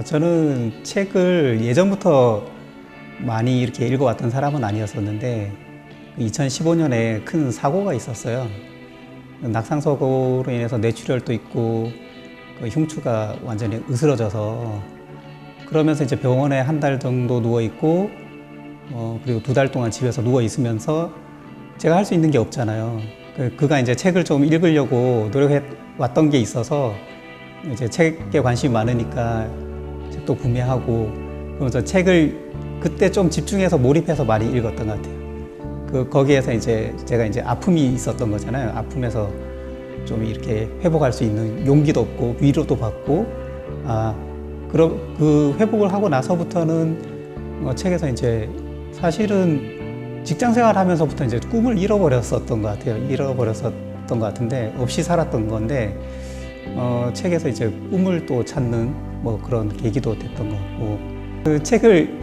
저는 책을 예전부터 많이 이렇게 읽어왔던 사람은 아니었었는데 2015년에 큰 사고가 있었어요. 낙상사고로 인해서 뇌출혈도 있고 흉추가 완전히 으스러져서 그러면서 이제 병원에 한 달 정도 누워 있고 그리고 2달 동안 집에서 누워 있으면서 제가 할 수 있는 게 없잖아요. 그가 이제 책을 좀 읽으려고 노력해 왔던 게 있어서 이제 책에 관심이 많으니까 책도 구매하고 그러면서 책을 그때 좀 집중해서 몰입해서 많이 읽었던 것 같아요. 거기에서 이제 제가 이제 아픔이 있었던 거잖아요. 아픔에서 좀 이렇게 회복할 수 있는 용기도 얻고 위로도 받고 그럼 그 회복을 하고 나서부터는 책에서 이제 사실은 직장 생활하면서부터 이제 꿈을 잃어버렸었던 것 같아요. 잃어버렸었던 것 같은데 없이 살았던 건데 책에서 이제 꿈을 또 찾는 뭐 그런 계기도 됐던 것 같고 그 책을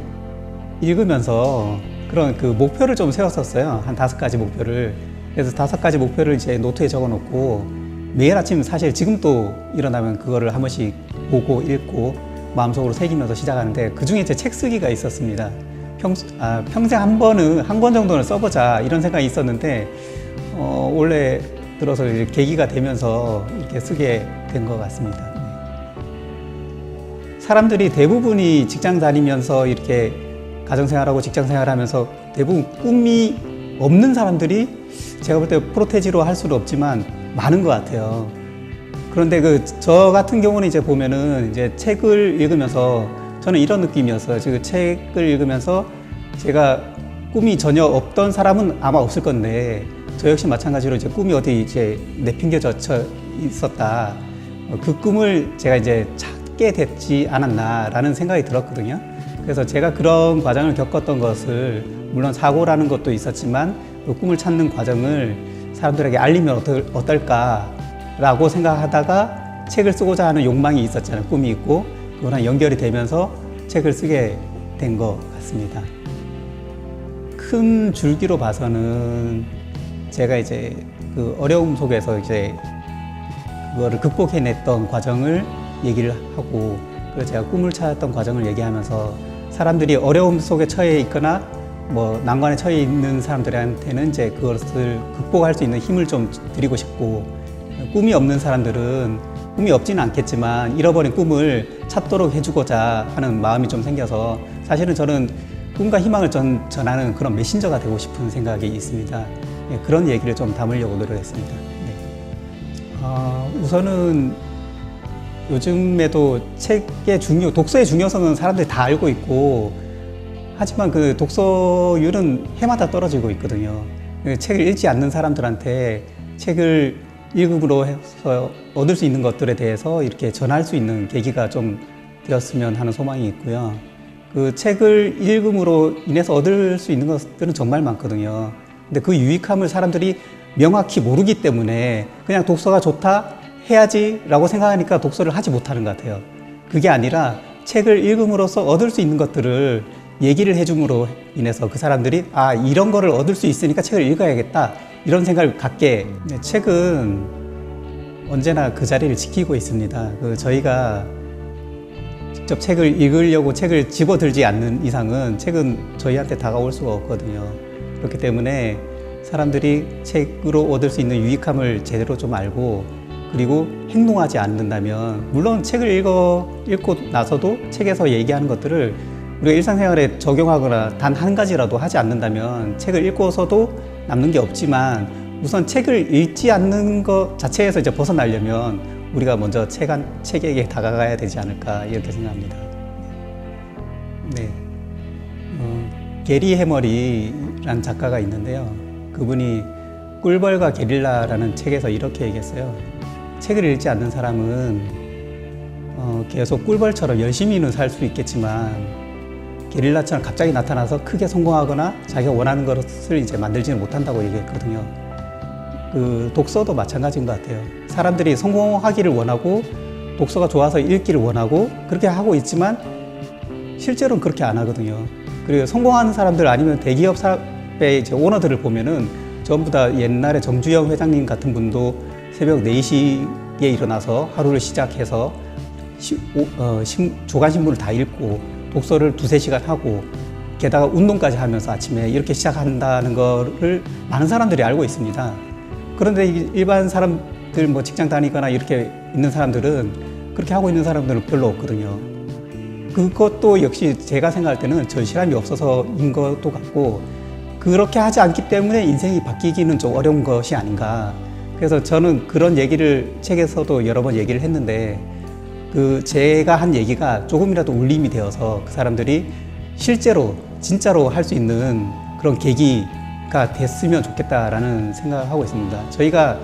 읽으면서 그런 그 목표를 좀 세웠었어요. 한 5가지 목표를. 그래서 5가지 목표를 이제 노트에 적어 놓고 매일 아침 사실 지금도 일어나면 그거를 한 번씩 보고 읽고 마음속으로 새기면서 시작하는데 그 중에 제 책 쓰기가 있었습니다. 평생 한 권 정도는 써보자 이런 생각이 있었는데 원래 들어서 계기가 되면서 이렇게 쓰게 된 것 같습니다. 사람들이 대부분이 직장 다니면서 이렇게 가정생활하고 직장생활하면서 대부분 꿈이 없는 사람들이 제가 볼 때 프로테지로 할 수는 없지만 많은 것 같아요. 그런데 저 같은 경우는 이제 보면은 이제 책을 읽으면서 저는 이런 느낌이었어요. 지금 책을 읽으면서 제가 꿈이 전혀 없던 사람은 아마 없을 건데 저 역시 마찬가지로 이제 꿈이 어디 이제 내팽겨져 있었다. 그 꿈을 제가 이제 찾게 됐지 않았나라는 생각이 들었거든요. 그래서 제가 그런 과정을 겪었던 것을 물론 사고라는 것도 있었지만 그 꿈을 찾는 과정을 사람들에게 알리면 어떨까라고 생각하다가 책을 쓰고자 하는 욕망이 있었잖아요. 꿈이 있고 그거랑 연결이 되면서 책을 쓰게 된 것 같습니다. 큰 줄기로 봐서는 제가 이제 그 어려움 속에서 이제 그거를 극복해냈던 과정을 얘기를 하고 그래서 제가 꿈을 찾았던 과정을 얘기하면서 사람들이 어려움 속에 처해 있거나 뭐 난관에 처해 있는 사람들한테는 이제 그것을 극복할 수 있는 힘을 좀 드리고 싶고 꿈이 없는 사람들은 꿈이 없지는 않겠지만 잃어버린 꿈을 찾도록 해주고자 하는 마음이 좀 생겨서 사실은 저는 꿈과 희망을 전하는 그런 메신저가 되고 싶은 생각이 있습니다. 그런 얘기를 좀 담으려고 노력했습니다. 우선은 요즘에도 독서의 중요성은 사람들이 다 알고 있고 하지만 그 독서율은 해마다 떨어지고 있거든요. 책을 읽지 않는 사람들한테 책을 읽음으로 해서 얻을 수 있는 것들에 대해서 이렇게 전할 수 있는 계기가 좀 되었으면 하는 소망이 있고요. 그 책을 읽음으로 인해서 얻을 수 있는 것들은 정말 많거든요. 근데 그 유익함을 사람들이 명확히 모르기 때문에 그냥 독서가 좋다 해야지 라고 생각하니까 독서를 하지 못하는 것 같아요. 그게 아니라 책을 읽음으로써 얻을 수 있는 것들을 얘기를 해줌으로 인해서 그 사람들이 이런 거를 얻을 수 있으니까 책을 읽어야겠다 이런 생각을 갖게 책은 언제나 그 자리를 지키고 있습니다. 저희가 직접 책을 읽으려고 책을 집어들지 않는 이상은 책은 저희한테 다가올 수가 없거든요. 그렇기 때문에 사람들이 책으로 얻을 수 있는 유익함을 제대로 좀 알고 그리고 행동하지 않는다면 물론 책을 읽고 나서도 책에서 얘기하는 것들을 우리가 일상생활에 적용하거나 단 한 가지라도 하지 않는다면 책을 읽고서도 남는 게 없지만 우선 책을 읽지 않는 것 자체에서 이제 벗어나려면 우리가 먼저 책에게 다가가야 되지 않을까 이렇게 생각합니다. 게리 해머리라는 작가가 있는데요. 그분이 꿀벌과 게릴라라는 책에서 이렇게 얘기했어요. 책을 읽지 않는 사람은 계속 꿀벌처럼 열심히는 살 수 있겠지만 게릴라처럼 갑자기 나타나서 크게 성공하거나 자기가 원하는 것을 이제 만들지는 못한다고 얘기했거든요. 독서도 마찬가지인 것 같아요. 사람들이 성공하기를 원하고 독서가 좋아서 읽기를 원하고 그렇게 하고 있지만 실제로는 그렇게 안 하거든요. 그리고 성공하는 사람들 아니면 대기업의 이제 오너들을 보면은 전부 다 옛날에 정주영 회장님 같은 분도 새벽 4시에 일어나서 하루를 시작해서 조간신문을 다 읽고 독서를 2~3시간 하고 게다가 운동까지 하면서 아침에 이렇게 시작한다는 거를 많은 사람들이 알고 있습니다. 그런데 일반 사람들 뭐 직장 다니거나 이렇게 있는 사람들은 그렇게 하고 있는 사람들은 별로 없거든요. 그것도 역시 제가 생각할 때는 절실함이 없어서인 것도 같고 그렇게 하지 않기 때문에 인생이 바뀌기는 좀 어려운 것이 아닌가. 그래서 저는 그런 얘기를 책에서도 여러 번 얘기를 했는데 제가 한 얘기가 조금이라도 울림이 되어서 그 사람들이 실제로 진짜로 할 수 있는 그런 계기가 됐으면 좋겠다라는 생각을 하고 있습니다. 저희가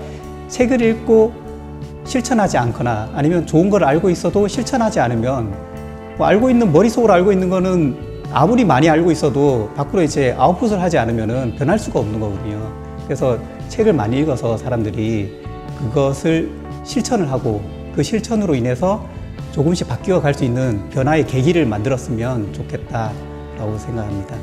책을 읽고 실천하지 않거나 아니면 좋은 걸 알고 있어도 실천하지 않으면 뭐 알고 있는 머릿속으로 알고 있는 거는 아무리 많이 알고 있어도 밖으로 이제 아웃풋을 하지 않으면은 변할 수가 없는 거거든요. 그래서 책을 많이 읽어서 사람들이 그것을 실천을 하고 그 실천으로 인해서 조금씩 바뀌어 갈 수 있는 변화의 계기를 만들었으면 좋겠다라고 생각합니다.